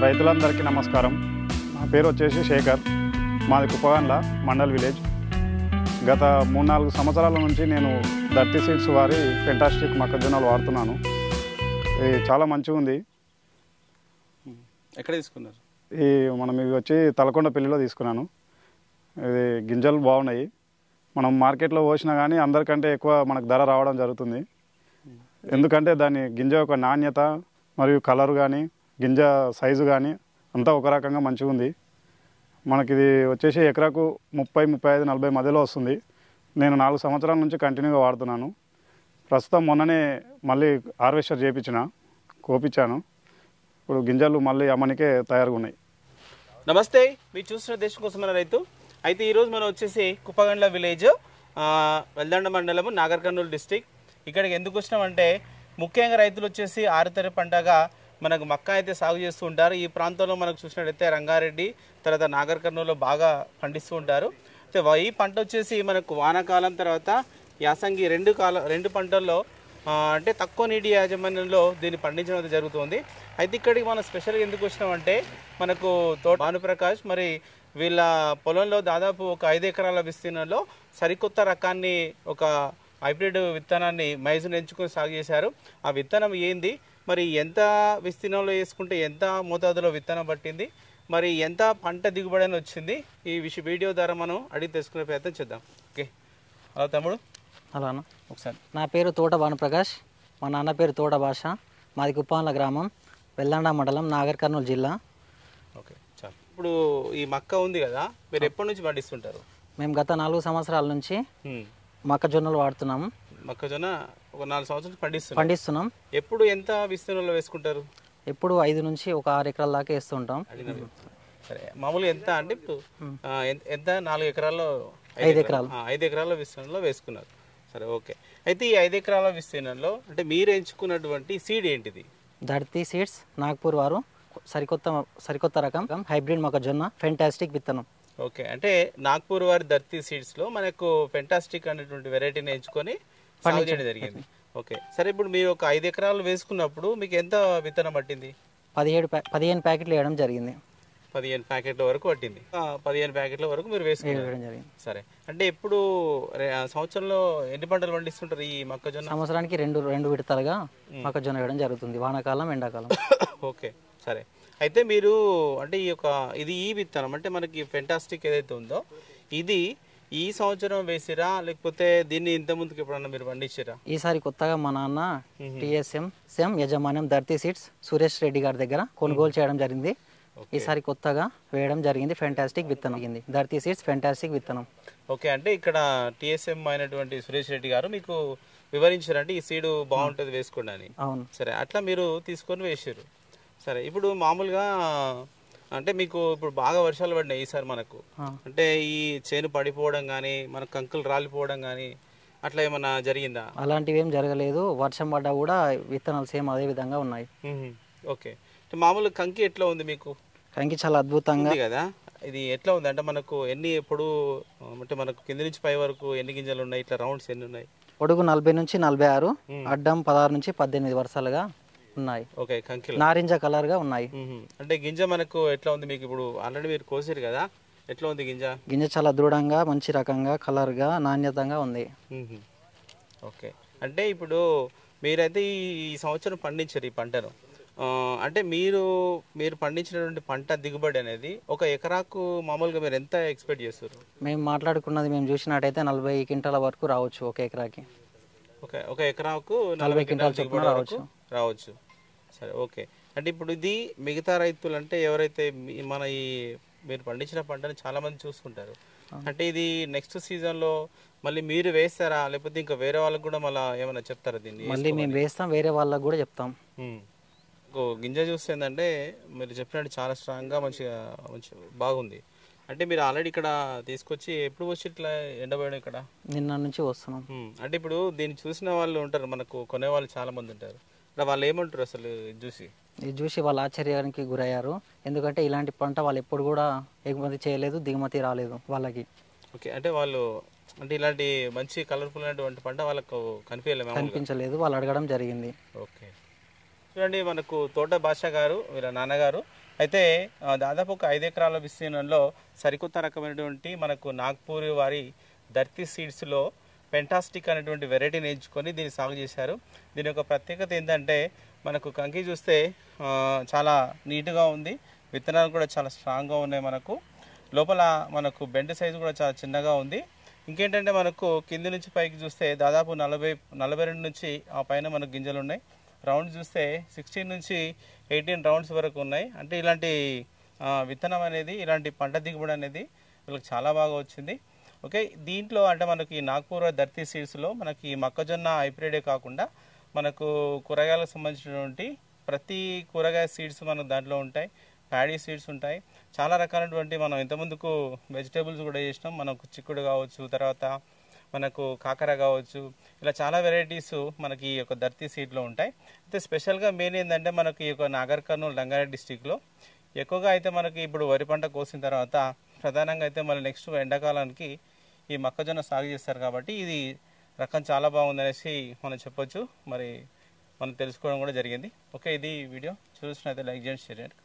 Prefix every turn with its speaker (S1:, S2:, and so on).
S1: రైతులందరికీ నమస్కారం. నా పేరు వచ్చేసి శేఖర్. మాది కుప్పగండ్ల మండల్ విలేజ్. గత 3-4 సంవత్సరాల నుంచి నేను ధర్తి సీడ్స్ వారి ఫెంటాస్టిక్ మొక్కజొన్నలు వాడుతున్నాను. ఇది చాలా మంచిగా ఉంది.
S2: ఎక్కడ తీసుకున్నారు?
S1: ఇవి వచ్చి తలకొండపల్లిలో తీసుకున్నాను. ఇది గింజలు బాగున్నాయి. మనం మార్కెట్లో పోసినా కానీ అందరికంటే ఎక్కువ మనకు ధర రావడం జరుగుతుంది. ఎందుకంటే దాని గింజ యొక్క నాణ్యత మరియు కలర్ కానీ గింజ సైజు కానీ అంతా ఒక రకంగా మంచిగా ఉంది. మనకి ఇది వచ్చేసి ఎకరాకు 30, 35, 40 మధ్యలో వస్తుంది. నేను 4 సంవత్సరాల నుంచి కంటిన్యూగా వాడుతున్నాను. ప్రస్తుతం మొన్ననే మళ్ళీ హార్వెస్టర్ చేయించిన కోపించాను. ఇప్పుడు గింజలు మళ్ళీ అమ్మనికే తయారుగా ఉన్నాయి.
S2: నమస్తే, మీరు చూస్తున్న దేశం కోసమైన రైతు. అయితే ఈరోజు మనం వచ్చేసి కుప్పగండ్ల విలేజ్, వెల్దండ మండలము, నాగర్ కర్నూలు డిస్టిక్. ఇక్కడికి ఎందుకు వచ్చినామంటే ముఖ్యంగా రైతులు వచ్చేసి ఆరుతడి పంటగా మనకు మక్క అయితే సాగు చేస్తూ ఉంటారు. ఈ ప్రాంతంలో మనకు చూసినట్టయితే రంగారెడ్డి తర్వాత నాగర్ కర్నూలులో బాగా పండిస్తూ ఉంటారు. అయితే ఈ పంట వచ్చేసి మనకు వానాకాలం తర్వాత యాసంగి రెండు పంటల్లో అంటే తక్కువ నీటి యాజమాన్యంలో దీన్ని పండించడం జరుగుతుంది. అయితే ఇక్కడికి మనం స్పెషల్గా ఎందుకు వచ్చినామంటే మనకు తోట భానుప్రకాష్ మరి వీళ్ళ పొలంలో దాదాపు ఒక 5 ఎకరాల విస్తీర్ణంలో సరికొత్త రకాన్ని, ఒక హైబ్రిడ్ విత్తనాన్ని మైజును ఎంచుకొని సాగు చేశారు. ఆ విత్తనం ఏంది, మరి ఎంత విస్తీర్ణంలో వేసుకుంటే ఎంత మోతాదులో విత్తనం పట్టింది, మరి ఎంత పంట దిగుబడి అని వచ్చింది, ఈ వీడియో ద్వారా మనం అడిగి తెలుసుకునే ప్రయత్నం చేద్దాం. ఓకే, హలో తమ్ముడు.
S3: హలో అన్న.
S2: ఒకసారి
S3: నా పేరు తోట భానుప్రకాష్, మా నాన్న పేరు తోట భాష. మాది కుప్పాన్ల గ్రామం, వెల్లండ మండలం, నాగర్ కర్నూలు జిల్లా.
S2: ఓకే, చాలు. ఇప్పుడు ఈ మక్క ఉంది కదా, మీరు ఎప్పటి నుంచి పండిస్తుంటారు?
S3: మేము గత 4 సంవత్సరాల నుంచి మొక్కజొన్నలు వాడుతున్నాము.
S2: మొక్కజొన్న ఒక 4 సంవత్సరాలు
S3: పండిస్తున్నాం.
S2: ఎప్పుడు ఎంత విస్తీర్ణంలో వేసుకుంటారు?
S3: ఎప్పుడు 5 నుంచి ఒక 6 ఎకరాల దాకా వేస్తుంటాం.
S2: సరే, మామూలుగా ఎంత అంటే ఇప్పుడు ఎంత 4 ఎకరాల్లో
S3: 5 ఎకరాలు
S2: 5 ఎకరాల విస్తీర్ణంలో వేసుకున్నారు. సరే, ఓకే. అయితే ఈ 5 ఎకరాల విస్తీర్ణంలో అంటే మీరు ఎంచుకున్నటువంటి సీడ్ ఏంటిది?
S3: ధర్తి సీడ్స్, నాగ్పూర్ వారు సరికొత్త రకం హైబ్రిడ్ మొక్కజొన్న ఫెంటాస్టిక్ విత్తనం.
S2: ఓకే, అంటే నాగ్పూర్ వారి ధర్తి సీడ్స్లో మనకు ఫెంటాస్టిక్ అనేటువంటి వెరైటీని ఎంచుకొని సాగు చేయడం జరిగింది. ఓకే, సరే. ఇప్పుడు మీరు ఒక 5 ఎకరాలు వేసుకున్నప్పుడు మీకు ఎంత విత్తనం పట్టింది?
S3: 15 ప్యాకెట్లు వేయడం జరిగింది.
S2: 15 ప్యాకెట్ల వరకు పట్టింది. 15 ప్యాకెట్ల వరకు మీరు వేసుకున్నారు. సరే, అంటే ఇప్పుడు సంవత్సరంలో ఎన్ని పంటలు పండిస్తుంటారు ఈ మొక్కజొన్న?
S3: సంవత్సరానికి రెండు విడతలుగా మొక్కజొన్న వేయడం జరుగుతుంది, వానాకాలం, ఎండాకాలం.
S2: ఓకే, సరే. అయితే మీరు అంటే ఈ విత్తనం అంటే మనకి ఫెంటాస్టిక్ ఏదైతే ఉందో ఇది ఈ సంవత్సరం వేసిరా, లేకపోతే దీన్ని ఇంత ముందుకు ఎప్పుడన్నా మీరు పండించారా?
S3: ఈసారి కొత్తగా మా నాన్న టీఎస్ఎం యజమాన్యం ధర్తి సీడ్స్ సురేష్ రెడ్డి గారి దగ్గర కొనుగోలు చేయడం జరిగింది. ఈసారి కొత్తగా వేయడం జరిగింది. ఫెంటాస్టిక్ విత్తనం, ధర్తి సీడ్స్ ఫెంటాస్టిక్ విత్తనం.
S2: ఓకే, అంటే ఇక్కడ టీఎస్ఎం అయినటువంటి సురేష్ రెడ్డి గారు మీకు వివరించారంటే ఈ సీడ్ బాగుంటుంది వేసుకోండి అని.
S3: అవును.
S2: సరే, అట్లా మీరు తీసుకొని వేసారు. సరే, ఇప్పుడు మామూలుగా అంటే మీకు ఇప్పుడు బాగా వర్షాలు పడినాయి ఈసారి మనకు, అంటే ఈ చేను పడిపోవడం కానీ మనకు కంకులు రాలిపోవడం కానీ అట్లా ఏమన్నా జరిగిందా?
S3: అలాంటివి ఏం జరగలేదు. వర్షం పడ్డా కూడా విత్తనాలు సేమ్ అదే విధంగా ఉన్నాయి.
S2: ఓకే, మామూలు కంకి ఎట్లా ఉంది మీకు?
S3: కంకి చాలా అద్భుతంగా
S2: ఉంది కదా. ఇది ఎట్లా ఉంది అంటే మనకు ఎప్పుడు అంటే మనకు కింద నుంచి పై వరకు ఎన్ని గింజలు ఉన్నాయి, ఇట్లా రౌండ్స్ ఎన్ని ఉన్నాయి?
S3: పొడుగు 40 నుంచి 46, అడ్డం 16 నుంచి 18 వరుసలుగా ఉన్నాయి.
S2: ఓకే, కంకి
S3: నారింజ కలర్ గా ఉన్నాయి.
S2: అంటే గింజ మనకు ఎట్లా ఉంది మీకు? ఇప్పుడు ఆల్రెడీ మీరు కోసారు కదా, ఎట్లా ఉంది గింజ?
S3: గింజ చాలా దృఢంగా, మంచి రకంగా, కలర్ గా, నాణ్యతంగా ఉంది.
S2: ఓకే, అంటే ఇప్పుడు మీరైతే ఈ సంవత్సరం పండించారు ఈ పంటను. అంటే మీరు పండించినటువంటి పంట దిగుబడి అనేది ఒక ఎకరాకు మామూలుగా మీరు ఎంత ఎక్స్పెక్ట్ చేస్తారు?
S3: మేము మాట్లాడుకున్నది మేము చూసినట్టయితే 40 క్వింటాల వరకు రావచ్చు ఒక ఎకరాకి.
S2: ఒక ఎకరాకు 40 క్వింటాల దిగుబడి రావచ్చు. సరే, ఓకే. అంటే ఇప్పుడు ఇది మిగతా రైతులు అంటే ఎవరైతే మీరు పండించిన పంటని చాలా మంది చూసుకుంటారు, అంటే ఇది నెక్స్ట్ సీజన్లో మళ్ళీ మీరు వేస్తారా, లేకపోతే ఇంకా వేరే వాళ్ళకి కూడా మళ్ళీ ఏమైనా చెప్తారా దీన్ని?
S3: మళ్ళీ మేము వేస్తాం, వేరే వాళ్ళకి కూడా చెప్తాం.
S2: గింజ చూస్తే ఏంటంటే మీరు చెప్పినట్టు చాలా స్ట్రాంగ్గా మంచి బాగుంది. అంటే మీరు ఆల్రెడీ ఇక్కడ తీసుకొచ్చి ఎప్పుడు వచ్చి ఇట్లా ఎండబోయడం ఇక్కడ?
S3: నిన్న నుంచి వస్తున్నాం.
S2: అంటే ఇప్పుడు దీన్ని చూసిన వాళ్ళు ఉంటారు, మనకు కొనే వాళ్ళు చాలా మంది ఉంటారు, వాళ్ళు ఏమంటారు అసలు ఇది
S3: చూసి వాళ్ళు ఆశ్చర్యానికి గురయ్యారు. ఎందుకంటే ఇలాంటి పంట వాళ్ళు ఎప్పుడు కూడా ఎగుమతి చేయలేదు, దిగుమతి రాలేదు వాళ్ళకి.
S2: ఓకే, అంటే వాళ్ళు అంటే ఇలాంటి మంచి కలర్ఫుల్ అయినటువంటి పంట వాళ్ళకు
S3: కనిపించలేదు, వాళ్ళు అడగడం జరిగింది.
S2: ఓకే, చూడండి మనకు తోట భాష గారు వీళ్ళ నాన్నగారు అయితే దాదాపు ఒక 5 ఎకరాల విస్తీర్ణంలో సరికొత్త రకమైనటువంటి మనకు నాగ్పూర్ వారి ధర్తీ సీడ్స్లో పెంటాస్టిక్ అనేటువంటి వెరైటీని ఎంచుకొని దీన్ని సాగు చేశారు. దీని యొక్క ప్రత్యేకత ఏంటంటే మనకు కంకి చూస్తే చాలా నీట్గా ఉంది, విత్తనాలు కూడా చాలా స్ట్రాంగ్గా ఉన్నాయి. మనకు లోపల మనకు బెండ్ సైజు కూడా చాలా చిన్నగా ఉంది. ఇంకేంటంటే మనకు కింది నుంచి పైకి చూస్తే దాదాపు 42 నుంచి ఆ పైన మనకు గింజలు ఉన్నాయి. రౌండ్ చూస్తే 16 నుంచి 18 రౌండ్స్ వరకు ఉన్నాయి. అంటే ఇలాంటి విత్తనం అనేది, ఇలాంటి పంట దిగుబడి అనేది వీళ్ళకి చాలా బాగా వచ్చింది. ఓకే, దీంట్లో అంటే మనకి నాగ్పూర్ ధర్తీ సీడ్స్లో మనకి మొక్కజొన్న హైబ్రిడే కాకుండా మనకు కూరగాయలకు సంబంధించినటువంటి ప్రతి కూరగాయ సీడ్స్ మనకు దాంట్లో ఉంటాయి, ప్యాడీ సీడ్స్ ఉంటాయి, చాలా రకాలైనటువంటి మనం ఇంతకుముందుకు వెజిటేబుల్స్ కూడా చేసినాం. మనకు చిక్కుడు కావచ్చు, తర్వాత మనకు కాకర కావచ్చు, ఇలా చాలా వెరైటీస్ మనకి ఈ యొక్క ధర్తీ సీడ్లో ఉంటాయి. అయితే స్పెషల్గా మెయిన్ ఏంటంటే మనకి ఈ యొక్క నాగర్ కర్నూలు రంగారెడ్డి డిస్టిక్లో ఎక్కువగా అయితే మనకి ఇప్పుడు వరి పంట కోసిన తర్వాత ప్రధానంగా అయితే మళ్ళీ నెక్స్ట్ ఎండాకాలానికి ఈ మొక్కజొన్న సాగు చేస్తారు. కాబట్టి ఇది రకం చాలా బాగుందనేసి మనం చెప్పొచ్చు. మరి మనం తెలుసుకోవడం కూడా జరిగింది. ఓకే, ఇది వీడియో చూసినైతే లైక్ చేయండి, షేర్ చేయండి.